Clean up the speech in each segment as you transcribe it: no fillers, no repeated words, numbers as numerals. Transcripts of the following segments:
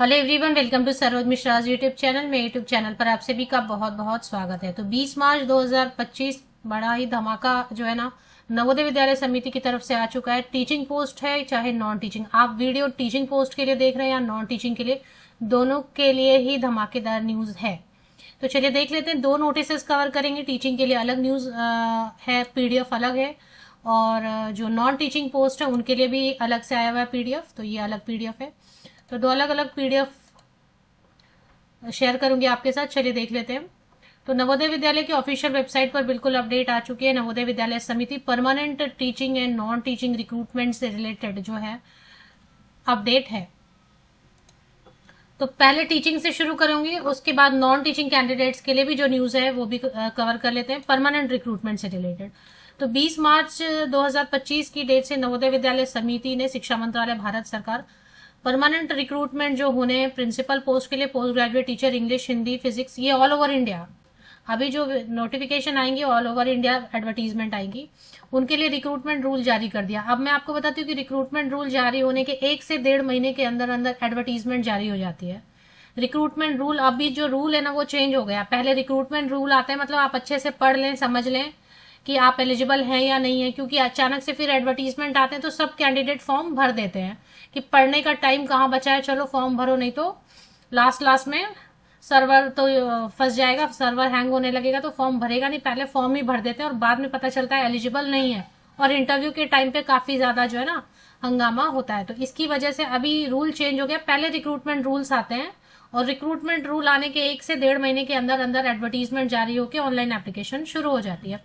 Hello everyone, welcome to Saroj Mishra's YouTube channel. मेरे YouTube channel पर आप सभी का बहुत बहुत स्वागत है। तो 20 मार्च 2025 बड़ा ही धमाका जो है ना, नवोदय विद्यालय समिति की तरफ से आ चुका है। टीचिंग पोस्ट है चाहे नॉन टीचिंग, आप वीडियो टीचिंग पोस्ट के लिए देख रहे हैं या नॉन टीचिंग के लिए, दोनों के लिए ही धमाकेदार न्यूज है। तो चलिए देख लेते हैं। दो नोटिस कवर करेंगे। टीचिंग के लिए अलग न्यूज है, पीडीएफ अलग है, और जो नॉन टीचिंग पोस्ट है उनके लिए भी अलग से आया हुआ है पीडीएफ। तो ये अलग पीडीएफ है। तो दो अलग अलग पीडीएफ शेयर करूंगी आपके साथ। चलिए देख लेते हैं। तो नवोदय विद्यालय की ऑफिशियल वेबसाइट पर बिल्कुल अपडेट आ चुकी है। नवोदय विद्यालय समिति permanent teaching and non teaching recruitment से रिलेटेड जो है अपडेट है। तो पहले टीचिंग से शुरू करूंगी, उसके बाद नॉन टीचिंग कैंडिडेट्स के लिए भी जो न्यूज है वो भी कवर कर लेते हैं, परमानेंट रिक्रूटमेंट से रिलेटेड। तो 20 मार्च 2025 की डेट से नवोदय विद्यालय समिति ने, शिक्षा मंत्रालय, भारत सरकार, परमानेंट रिक्रूटमेंट जो होने प्रिंसिपल पोस्ट के लिए, post graduate teacher English, Hindi, physics, ये ऑल ओवर इंडिया अभी जो नोटिफिकेशन आएंगे ऑल ओवर इंडिया एडवर्टीजमेंट आएंगी, उनके लिए रिक्रूटमेंट रूल जारी कर दिया। अब मैं आपको बताती हूँ कि रिक्रूटमेंट रूल जारी होने के 1 से 1.5 महीने के अंदर अंदर एडवर्टीजमेंट जारी हो जाती है। रिक्रूटमेंट रूल, अभी जो रूल है ना वो चेंज हो गया। पहले रिक्रूटमेंट रूल आते हैं, मतलब आप अच्छे से पढ़ लें, समझ लें कि आप एलिजिबल हैं या नहीं है, क्योंकि अचानक से फिर एडवर्टीजमेंट आते हैं तो सब कैंडिडेट फॉर्म भर देते हैं कि पढ़ने का टाइम कहाँ बचा है, चलो फॉर्म भरो, नहीं तो लास्ट लास्ट में सर्वर तो फंस जाएगा, सर्वर हैंग होने लगेगा तो फॉर्म भरेगा नहीं। पहले फॉर्म ही भर देते हैं और बाद में पता चलता है एलिजिबल नहीं है, और इंटरव्यू के टाइम पे काफी ज्यादा जो है ना हंगामा होता है। तो इसकी वजह से अभी रूल चेंज हो गया। पहले रिक्रूटमेंट रूल्स आते हैं और रिक्रूटमेंट रूल आने के 1 से 1.5 महीने के अंदर अंदर एडवर्टीजमेंट जारी होकर ऑनलाइन एप्लीकेशन शुरू हो जाती है।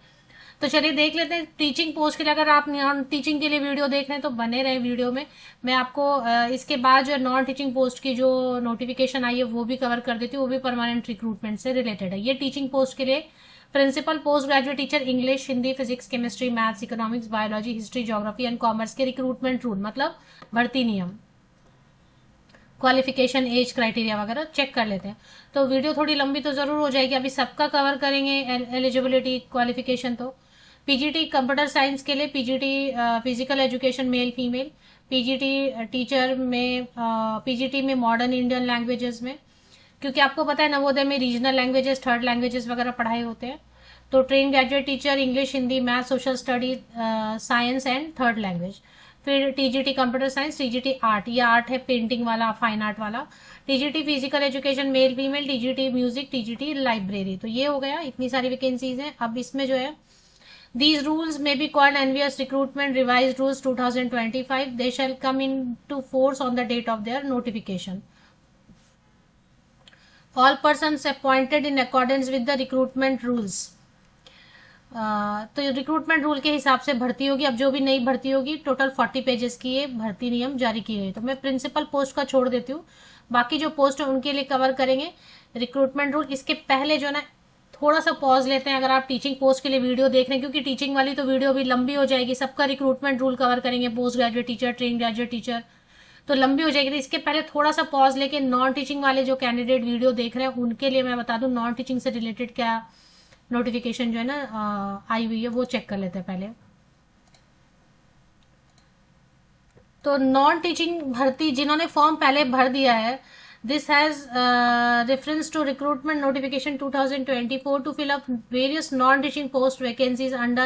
तो चलिए देख लेते हैं टीचिंग पोस्ट के लिए। अगर आप नॉन टीचिंग के लिए वीडियो देख रहे हैं तो बने रहे वीडियो में। मैं आपको इसके बाद जो नॉन टीचिंग पोस्ट की जो नोटिफिकेशन आई है वो भी कवर कर देती हूँ, वो भी परमानेंट रिक्रूटमेंट से रिलेटेड है। ये टीचिंग पोस्ट के लिए principal post graduate teacher English, Hindi, physics, chemistry, maths, economics, biology, history, geography and commerce के रिक्रूटमेंट रूल, मतलब भर्ती नियम, क्वालिफिकेशन, एज क्राइटेरिया वगैरह चेक कर लेते हैं। तो वीडियो थोड़ी लंबी तो जरूर हो जाएगी, अभी सबका कवर करेंगे एलिजिबिलिटी, क्वालिफिकेशन। तो पीजीटी कंप्यूटर साइंस के लिए, PGT physical education male female, PGT teacher में, पीजीटी में मॉडर्न इंडियन लैंग्वेजेस में, क्योंकि आपको पता है नवोदय में रीजनल लैंग्वेजेस, थर्ड लैंग्वेजेस वगैरह पढ़ाए होते हैं। तो trained graduate teacher English, Hindi, math, social study, science and third language. फिर TGT computer science, TGT art, ये आर्ट है पेंटिंग वाला, फाइन आर्ट वाला। TGT physical education male female, TGT music, TGT library. तो ये हो गया, इतनी सारी वैकेंसीज हैं। अब इसमें जो है, these rules may be called NVS Recruitment Revised Rules 2025. They shall come into force on the date of their notification. All persons appointed in accordance with the recruitment rules. तो रिक्रूटमेंट रूल के हिसाब से भर्ती होगी। अब जो भी नई भर्ती होगी, टोटल 40 पेजेस की ये भर्ती नियम जारी की गई। तो मैं प्रिंसिपल पोस्ट का छोड़ देती हूँ, बाकी जो पोस्ट है उनके लिए कवर करेंगे रिक्रूटमेंट रूल। इसके पहले जो ना थोड़ा सा पॉज लेते हैं, अगर आप टीचिंग पोस्ट के लिए वीडियो देख रहे हैं, क्योंकि टीचिंग वाली तो वीडियो भी लंबी हो जाएगी। सबका रिक्रूटमेंट रूल कवर करेंगे, post graduate teacher, train graduate teacher, तो लंबी हो जाएगी। तो इसके पहले थोड़ा सा पॉज लेके नॉन टीचिंग वाले जो कैंडिडेट वीडियो देख रहे हैं उनके लिए मैं बता दूं नॉन टीचिंग से रिलेटेड क्या नोटिफिकेशन जो है ना आई हुई है, वो चेक कर लेते हैं पहले। तो नॉन टीचिंग भर्ती जिन्होंने फॉर्म पहले भर दिया है, this has reference to recruitment notification 2024 to fill up various non-teaching post vacancies under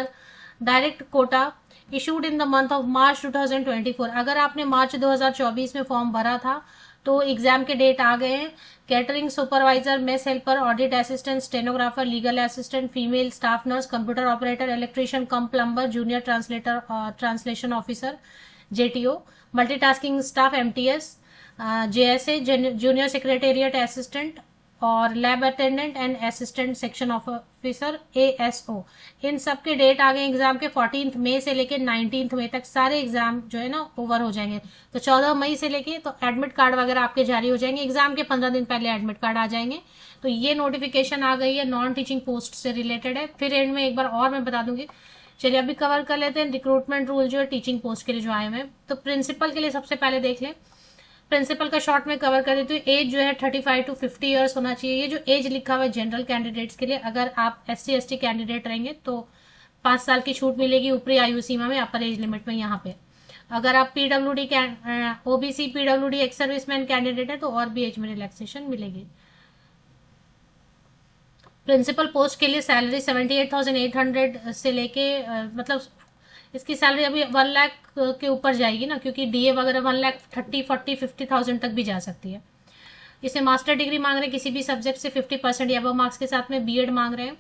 direct quota issued in the month of March 2024। अगर आपने मार्च 2024 में फॉर्म भरा था तो एग्जाम के डेट आ गए हैं। Catering supervisor, mess helper, audit assistant, stenographer, legal assistant, female staff nurse, computer operator, electrician cum plumber, junior translator, translation officer, JTO, multitasking staff, MTS, JSA, junior secretariat assistant, और lab attendant and assistant section officer, ASO. इन सब के date आ गए exam के। 14 मई से लेके 19 मई तक सारे एग्जाम जो है ना ओवर हो जाएंगे। तो 14 मई से लेके तो एडमिट कार्ड वगैरह आपके जारी हो जाएंगे। एग्जाम के 15 दिन पहले एडमिट कार्ड आ जाएंगे। तो ये नोटिफिकेशन आ गई है, नॉन टीचिंग पोस्ट से रिलेटेड है। फिर एंड में एक बार और मैं बता दूंगी। चलिए अभी कवर कर लेते हैं रिक्रूटमेंट रूल जो है टीचिंग पोस्ट के लिए जो आए हुए हैं। तो प्रिंसिपल के लिए सबसे पहले देख लें। प्रिंसिपल का शॉर्ट में कवर कर देती हूँ। एज जो है 35 to 50 ईयर्स होना चाहिए। ये जो एज लिखा हुआ है जनरल कैंडिडेट्स के लिए, अगर आप SC/ST कैंडिडेट रहेंगे तो 5 साल की छूट मिलेगी ऊपरी आयु सीमा में, अपर एज लिमिट में यहाँ पे। अगर आप PWD OBC PWD ex serviceman candidate है तो और भी एज में रिलैक्सेशन मिलेगी। प्रिंसिपल पोस्ट के लिए सैलरी 78,800 से लेके मतलब इसकी सैलरी अभी 1 लाख के ऊपर जाएगी ना, क्योंकि डीए वगैरह 1,30,40,000 50,000 तक भी जा सकती है। इसे मास्टर डिग्री मांग रहे हैं किसी भी सब्जेक्ट से 50% या वो मार्क्स के साथ में बीएड मांग रहे हैं,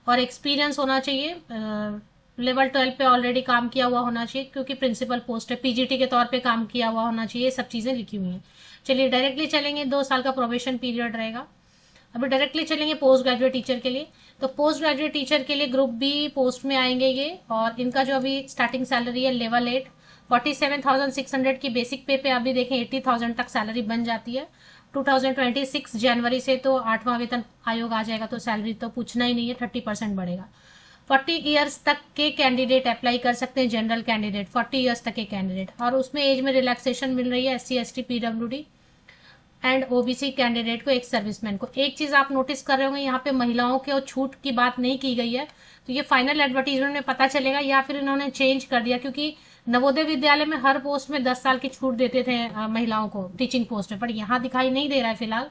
और एक्सपीरियंस होना चाहिए, लेवल 12 पे ऑलरेडी काम किया हुआ होना चाहिए, क्योंकि प्रिंसिपल पोस्ट है, पीजीटी के तौर पे काम किया हुआ होना चाहिए, ये सब चीज़ें लिखी हुई हैं। चलिए डायरेक्टली चलेंगे, 2 साल का प्रोबेशन पीरियड रहेगा। अभी डायरेक्टली चलेंगे पोस्ट ग्रेजुएट टीचर के लिए। तो पोस्ट ग्रेजुएट टीचर के लिए ग्रुप बी पोस्ट में आएंगे ये, और इनका जो अभी स्टार्टिंग सैलरी है लेवल 8 47,600 की बेसिक पे अभी देखें 80,000 तक सैलरी बन जाती है। 2026 जनवरी से तो 8वां वेतन आयोग आ जाएगा, तो सैलरी तो पूछना ही नहीं है, 30% बढ़ेगा। 40 ईयर्स तक के कैंडिडेट अप्लाई कर सकते हैं, जनरल कैंडिडेट 40 ईयर्स तक के कैंडिडेट, और उसमें एज में रिलैक्सेशन मिल रही है SC ST PWD and OBC candidate को, एक सर्विसमैन को। एक चीज आप नोटिस कर रहे होंगे, यहाँ पे महिलाओं के और छूट की बात नहीं की गई है, तो ये फाइनल एडवर्टीजमेंट में पता चलेगा या फिर इन्होंने चेंज कर दिया, क्योंकि नवोदय विद्यालय में हर पोस्ट में 10 साल की छूट देते थे महिलाओं को टीचिंग पोस्ट में, पर यहाँ दिखाई नहीं दे रहा है फिलहाल।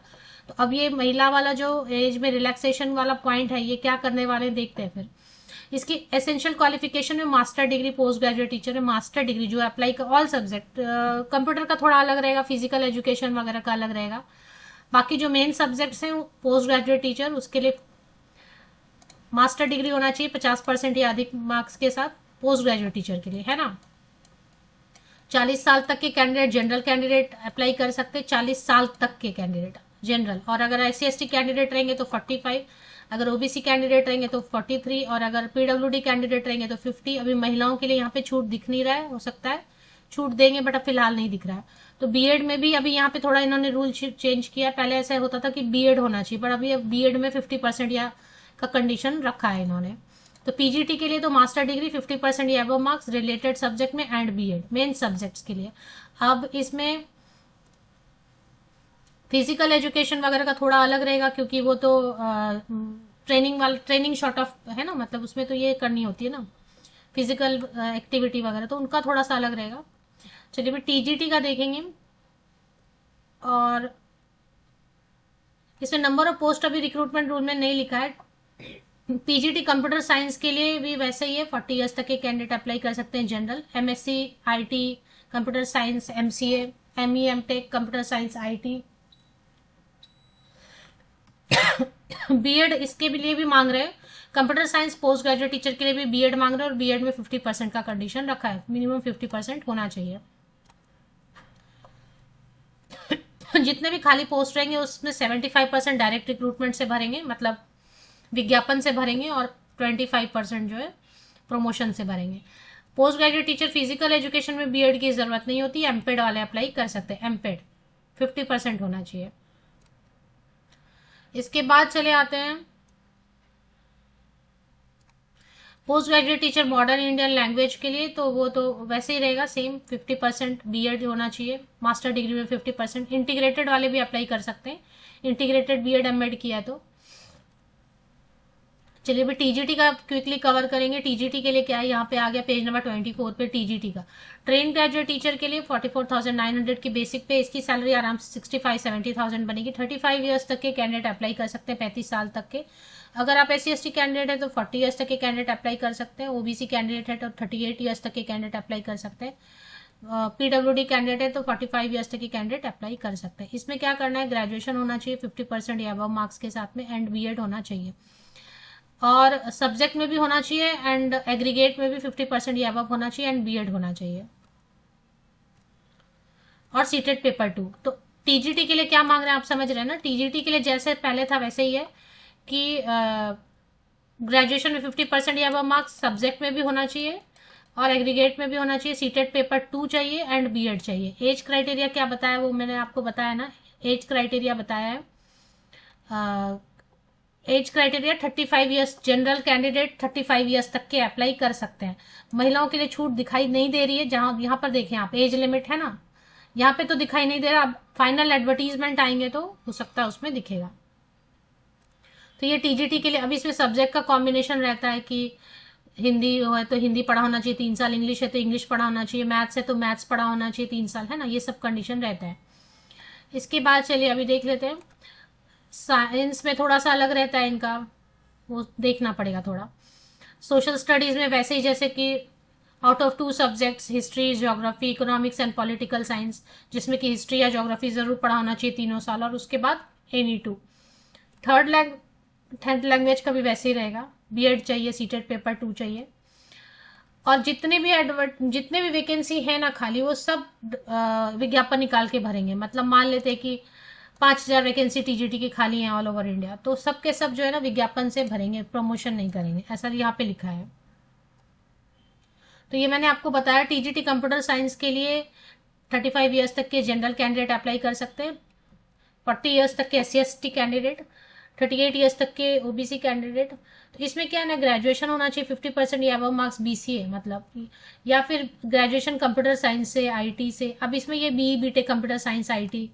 तो अब ये महिला वाला जो एज में रिलैक्सेशन वाला पॉइंट है, ये क्या करने वाले देखते हैं फिर। इसकी एसेंशियल क्वालिफिकेशन में master degree, post graduate teacher में मास्टर डिग्री जो अप्लाई कर ऑल सब्जेक्ट, कंप्यूटर का थोड़ा अलग रहेगा, फिजिकल एजुकेशन वगैरह का अलग रहेगा, बाकी जो मेन सब्जेक्ट्स हैं पोस्ट ग्रेजुएट टीचर उसके लिए मास्टर डिग्री होना चाहिए 50% या अधिक मार्क्स के साथ, पोस्ट ग्रेजुएट टीचर के लिए, है ना। 40 साल तक के कैंडिडेट जनरल कैंडिडेट अप्लाई कर सकते हैं, 40 साल तक के कैंडिडेट जनरल, और अगर SC ST कैंडिडेट रहेंगे तो 45, अगर ओबीसी कैंडिडेट रहेंगे तो 43, और अगर पीडब्ल्यूडी कैंडिडेट रहेंगे तो 50। अभी महिलाओं के लिए यहाँ पे छूट दिख नहीं रहा है, हो सकता है छूट देंगे बट अब फिलहाल नहीं दिख रहा है। तो बीएड में भी अभी यहाँ पे थोड़ा इन्होंने रूल चेंज किया, पहले ऐसा होता था कि बीएड होना चाहिए, पर अभी बीएड में 50% या का कंडीशन रखा है इन्होंने। तो पीजीटी के लिए तो मास्टर डिग्री 50% या अबव मार्क्स रिलेटेड सब्जेक्ट में एंड बीएड मेन सब्जेक्ट्स के लिए। अब इसमें फिजिकल एजुकेशन वगैरह का थोड़ा अलग रहेगा, क्योंकि वो तो ट्रेनिंग शॉर्ट ऑफ है ना, मतलब उसमें तो ये करनी होती है ना फिजिकल एक्टिविटी वगैरह, तो उनका थोड़ा सा अलग रहेगा। चलिए फिर टीजीटी का देखेंगे, और इसमें नंबर ऑफ पोस्ट अभी रिक्रूटमेंट रूल में नहीं लिखा है। पीजीटी कंप्यूटर साइंस के लिए भी वैसे ही है, 40 ईयर्स तक के कैंडिडेट अप्लाई कर सकते हैं general. MSc IT computer science, MCA ME MTech computer science IT। BEd इसके लिए भी मांग रहे हैं, computer science post graduate teacher के लिए भी बीएड मांग रहे हैं, और बीएड में 50% का कंडीशन रखा है, मिनिमम 50% होना चाहिए। जितने भी खाली पोस्ट रहेंगे उसमें 75% डायरेक्ट रिक्रूटमेंट से भरेंगे, मतलब विज्ञापन से भरेंगे, और 25% जो है प्रमोशन से भरेंगे। Post graduate teacher physical education में बीएड की जरूरत नहीं होती, एमपेड वाले अप्लाई कर सकते हैं, एमपेड 50% होना चाहिए। इसके बाद चले आते हैं post graduate teacher modern Indian language के लिए, तो वो तो वैसे ही रहेगा सेम, 50% बीएड होना चाहिए, मास्टर डिग्री में 50%। इंटीग्रेटेड वाले भी अप्लाई कर सकते हैं, इंटीग्रेटेड बीएड एमएड किया तो। चलिए भी टीजीटी का क्विकली कवर करेंगे। टीजीटी के लिए क्या है, यहाँ पे आ गया पेज नंबर 24 पे टीजीटी का। ट्रेन ग्रेजुएट टीचर के लिए 44,900 की बेसिक पे, इसकी सैलरी आराम से 65-70,000 बनेगी। 35 ईयर्स तक के कैंडिडेट अप्लाई कर सकते हैं, 35 साल तक के। अगर आप SC ST कैंडिडेट है तो 40 ईयर्स तक के कैंडिडेट अप्लाई कर सकते हैं। ओबीसी कैंडिडेट है तो 38 ईयर्स तक के कैंडिडेट अप्लाई कर सकते हैं। पीडब्ल्यूडी कैंडिडेट है तो 45 ईयर्स तक के कैंडिडेट अप्लाई कर सकते हैं। इसमें क्या करना है, ग्रेजुएशन होना चाहिए 50% या अबव मार्क्स के साथ में, एंड बीएड होना चाहिए, और सब्जेक्ट में भी होना चाहिए, एंड एग्रीगेट में भी 50% या अबव होना चाहिए, एंड बीएड होना चाहिए, और सीटेड पेपर 2। तो टीजीटी के लिए क्या मांग रहे हैं आप समझ रहे हैं ना। टीजीटी के लिए जैसे पहले था वैसे ही है कि ग्रेजुएशन में 50% या अबव मार्क्स सब्जेक्ट में भी होना चाहिए, और एग्रीगेट में भी होना चाहिए, सीटेड पेपर 2 चाहिए, एंड बीएड चाहिए। एज क्राइटेरिया क्या बताया वो मैंने आपको बताया ना, एज क्राइटेरिया बताया है। Age criteria 35 years, general candidate 35 years तक के अप्लाई कर सकते हैं। महिलाओं के लिए छूट दिखाई नहीं दे रही है, जहां यहाँ पर देखें आप एज लिमिट है ना, यहाँ पे तो दिखाई नहीं दे रहा। अब फाइनल एडवर्टीजमेंट आएंगे तो हो सकता है उसमें दिखेगा। तो ये टीजीटी के लिए। अभी इसमें सब्जेक्ट का कॉम्बिनेशन रहता है कि हिंदी है तो हिंदी पढ़ा होना चाहिए 3 साल, इंग्लिश है तो इंग्लिश पढ़ा होना चाहिए, मैथ्स है तो मैथ्स पढ़ा होना चाहिए 3 साल, है ना, ये सब कंडीशन रहता है। इसके बाद चलिए अभी देख लेते हैं, साइंस में थोड़ा सा अलग रहता है इनका, वो देखना पड़ेगा थोड़ा। सोशल स्टडीज़ में वैसे ही जैसे कि out of 2 subjects, history, geography, economics and political science, जिसमें कि हिस्ट्री या ज्योग्राफी ज़रूर पढ़ा होना चाहिए 3 साल, और उसके बाद एनी 2। टेंथ लैंग्वेज का भी वैसे ही रहेगा, बीएड चाहिए, सीटेट पेपर 2 चाहिए। और जितने भी वैकेंसी है ना खाली, वो सब विज्ञापन निकाल के भरेंगे। मतलब मान लेते हैं कि 5,000 वैकेंसी टीजीटी की खाली है ऑल ओवर इंडिया, तो सब के सब जो है ना विज्ञापन से भरेंगे, प्रमोशन नहीं करेंगे, ऐसा यहाँ पे लिखा है। तो ये मैंने आपको बताया, टीजीटी कंप्यूटर साइंस के लिए 35 ईयर्स तक के जनरल कैंडिडेट अप्लाई कर सकते हैं, 40 ईयर्स तक के SC/ST कैंडिडेट, 38 ईयर्स तक के ओबीसी कैंडिडेट। तो इसमें क्या है ना, ग्रेजुएशन होना चाहिए 50% या अबव मार्क्स BCA, मतलब, या फिर ग्रेजुएशन कंप्यूटर साइंस से, IT से। अब इसमें ये BE/BTech कंप्यूटर साइंस IT,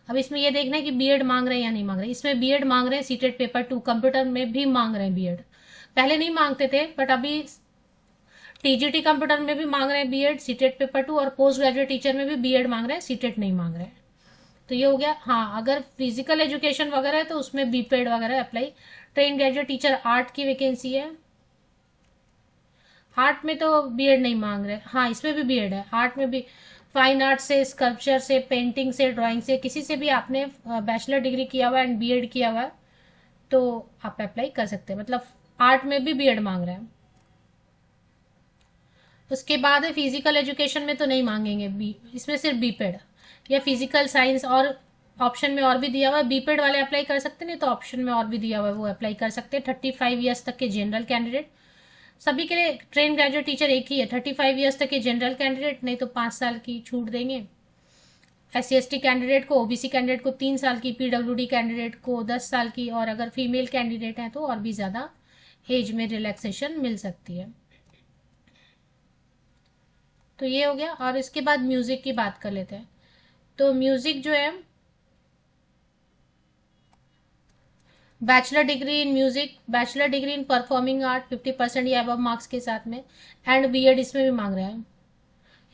अब इसमें ये देखना है कि बीएड मांग रहे हैं या नहीं मांग रहे हैं। इसमें बीएड मांग रहे हैं, सीटेट पेपर 2 कंप्यूटर में भी मांग रहे हैं बीएड। पहले नहीं मांगते थे, बट अभी टीजीटी कंप्यूटर में भी मांग रहे हैं बीएड, सीटेट पेपर 2, और पोस्ट ग्रेजुएट टीचर में भी बीएड मांग रहे हैं, सीटेट नहीं मांग रहे हैं। तो ये हो गया। हाँ, अगर फिजिकल एजुकेशन वगैरह है तो उसमें बीपेड वगैरह apply. Train graduate teacher art की वैकेंसी है, आर्ट में तो बीएड नहीं मांग रहे। हाँ, इसमें भी बीएड है, आर्ट में भी। फाइन आर्ट से, स्कल्पचर से, पेंटिंग से, ड्राइंग से, किसी से भी आपने बैचलर डिग्री किया हुआ एंड बीएड किया हुआ है तो आप अप्लाई कर सकते हैं। मतलब आर्ट में भी बीएड मांग रहे हैं। उसके बाद है फिजिकल एजुकेशन में तो नहीं मांगेंगे इसमें सिर्फ बीपेड या फिजिकल साइंस, और ऑप्शन में और भी दिया हुआ है, बीपेड वाले अप्लाई कर सकते हैं, नहीं तो ऑप्शन में और भी दिया हुआ है वो अप्लाई कर सकते हैं। 35 ईयर्स तक के जनरल कैंडिडेट, सभी के लिए ट्रेन ग्रेजुएट टीचर एक ही है, 35 ईयर्स तक के जनरल कैंडिडेट, नहीं तो 5 साल की छूट देंगे। SC/ST कैंडिडेट को, ओबीसी कैंडिडेट को 3 साल की, PWD कैंडिडेट को 10 साल की, और अगर फीमेल कैंडिडेट हैं तो और भी ज़्यादा एज में रिलैक्सेशन मिल सकती है। तो ये हो गया। और इसके बाद म्यूजिक की बात कर लेते हैं। तो म्यूजिक जो है, bachelor degree in music, bachelor degree in performing art 50% या अबव मार्क्स के साथ में, एंड बीएड इसमें भी मांग रहे हैं,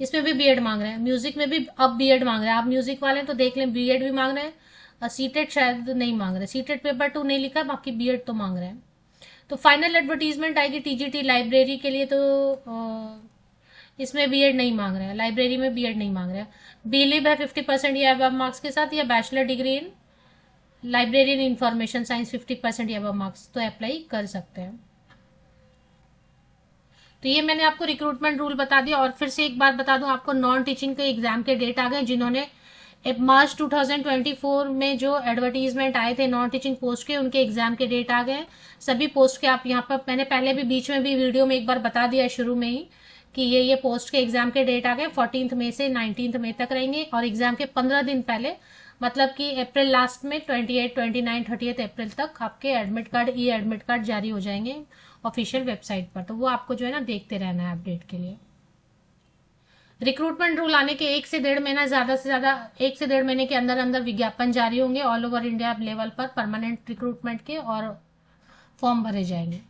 इसमें भी बीएड मांग रहे हैं। म्यूजिक में भी अब बीएड मांग रहे हैं। आप म्यूजिक वाले तो देख लें, बीएड भी मांग रहे हैं, और सीटेट शायद नहीं मांग रहे, सीटेट पेपर 2 नहीं लिखा, बाकी बीएड तो मांग रहे हैं। तो फाइनल एडवर्टीजमेंट आएगी टीजीटी लाइब्रेरी के लिए, तो इसमें बीएड नहीं मांग रहे हैं, लाइब्रेरी में बीएड नहीं मांग रहे हैं। बीलिब है 50% या अबव मार्क्स के साथ, या bachelor degree in library in information science 50% या अबव मार्क्स, तो अप्लाई कर सकते हैं। तो ये मैंने आपको रिक्रूटमेंट रूल बता दिया। और फिर से एक बार बता दूं आपको, नॉन टीचिंग के एग्जाम के डेट आ गए। जिन्होंने मार्च 2024 में जो एडवर्टीजमेंट आए थे नॉन टीचिंग पोस्ट के, उनके एग्जाम के डेट आ गए। सभी पोस्ट के आप यहाँ पर, मैंने पहले भी बीच में भी वीडियो में एक बार बता दिया शुरू में ही कि ये पोस्ट के एग्जाम के डेट आ गए। 14 मई से 19 मई तक रहेंगे, और एग्जाम के 15 दिन पहले, मतलब कि अप्रैल लास्ट में 28, 29, 30 अप्रैल तक आपके एडमिट कार्ड, ई एडमिट कार्ड जारी हो जाएंगे ऑफिशियल वेबसाइट पर। तो वो आपको जो है ना देखते रहना है अपडेट के लिए। रिक्रूटमेंट रूल आने के 1 से 1.5 महीना, ज़्यादा से ज़्यादा 1 से 1.5 महीने के अंदर अंदर विज्ञापन जारी होंगे ऑल ओवर इंडिया लेवल पर परमानेंट रिक्रूटमेंट के, और फॉर्म भरे जाएंगे।